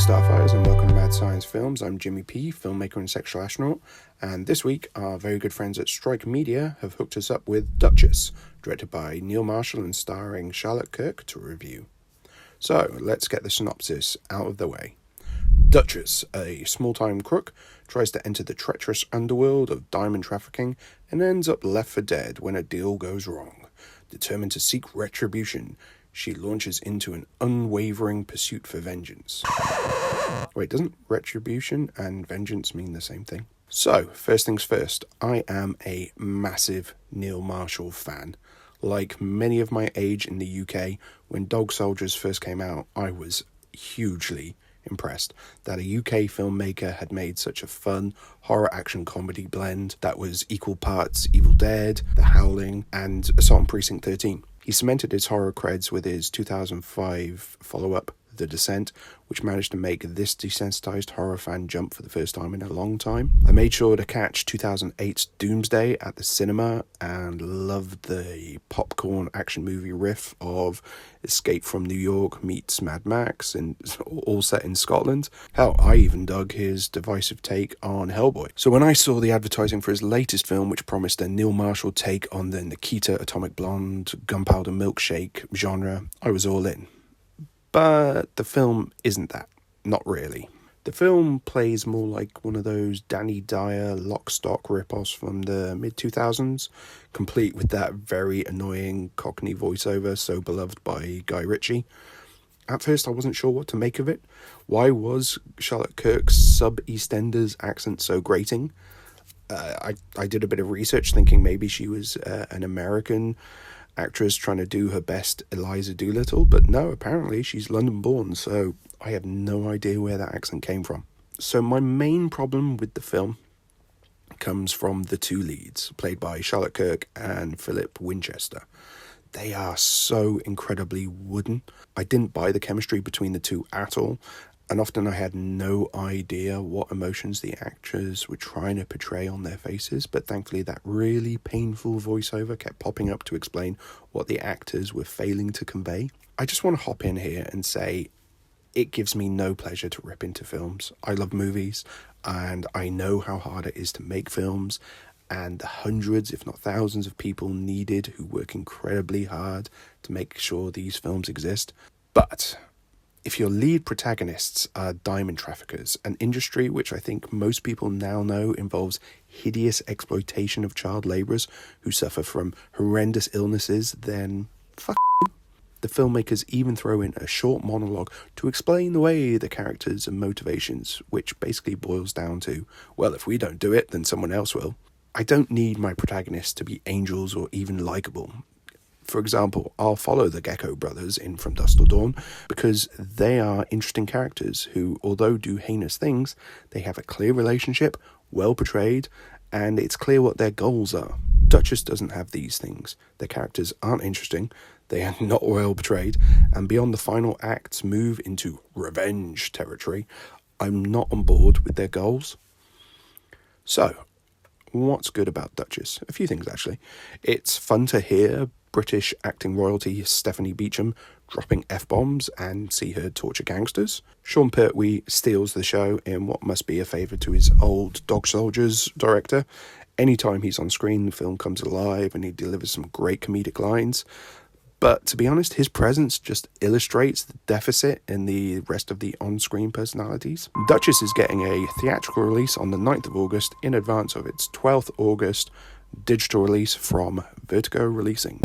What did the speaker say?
Starfighters, and welcome to Mad Science Films. I'm Jimmy P, filmmaker and sexual astronaut, and this week our very good friends at Strike Media have hooked us up with Duchess, directed by Neil Marshall and starring Charlotte Kirk, to review. So, let's get the synopsis out of the way. Duchess, a small-time crook, tries to enter the treacherous underworld of diamond trafficking and ends up left for dead when a deal goes wrong. Determined to seek retribution, she launches into an unwavering pursuit for vengeance. Wait, doesn't retribution and vengeance mean the same thing? So, first things first, I am a massive Neil Marshall fan. Like many of my age in the UK, when Dog Soldiers first came out, I was hugely impressed that a UK filmmaker had made such a fun horror action comedy blend that was equal parts Evil Dead, The Howling, and Assault on Precinct 13. He cemented his horror creds with his 2005 follow-up, The Descent, which managed to make this desensitized horror fan jump for the first time in a long time. I made sure to catch 2008's Doomsday at the cinema and loved the popcorn action movie riff of Escape from New York meets Mad Max, and all set in Scotland. Hell, I even dug his divisive take on Hellboy. So when I saw the advertising for his latest film, which promised a Neil Marshall take on the Nikita Atomic Blonde, Gunpowder Milkshake genre, I was all in. But the film isn't that. Not really. The film plays more like one of those Danny Dyer lock-stock rip-offs from the mid-2000s, complete with that very annoying Cockney voiceover so beloved by Guy Ritchie. At first I wasn't sure what to make of it. Why was Charlotte Kirk's sub-EastEnders accent so grating? I did a bit of research thinking maybe she was an American actress trying to do her best Eliza Doolittle, but no, apparently she's London born, so I have no idea where that accent came from. So my main problem with the film comes from the two leads, played by Charlotte Kirk and Philip Winchester. They are so incredibly wooden. I didn't buy the chemistry between the two at all, and often I had no idea what emotions the actors were trying to portray on their faces, but thankfully that really painful voiceover kept popping up to explain what the actors were failing to convey. I just want to hop in here and say it gives me no pleasure to rip into films. I love movies, and I know how hard it is to make films, and the hundreds, if not thousands, of people needed who work incredibly hard to make sure these films exist. But if your lead protagonists are diamond traffickers, an industry which I think most people now know involves hideous exploitation of child labourers who suffer from horrendous illnesses, then fuck you. The filmmakers even throw in a short monologue to explain away the characters and motivations, which basically boils down to, well, if we don't do it, then someone else will. I don't need my protagonists to be angels or even likeable. For example, I'll follow the Gecko brothers in From Dusk Till Dawn because they are interesting characters who, although do heinous things, they have a clear relationship, well portrayed, and it's clear what their goals are. Duchess doesn't have these things. Their characters aren't interesting, they are not well portrayed, and beyond the final acts move into revenge territory, I'm not on board with their goals. So, what's good about Duchess? A few things, actually. It's fun to hear British acting royalty Stephanie Beacham dropping F-bombs and see her torture gangsters. Sean Pertwee steals the show in what must be a favour to his old Dog Soldiers director. Anytime he's on screen, the film comes alive and he delivers some great comedic lines. But to be honest, his presence just illustrates the deficit in the rest of the on-screen personalities. Duchess is getting a theatrical release on the 9th of August in advance of its 12th August digital release from Vertigo Releasing.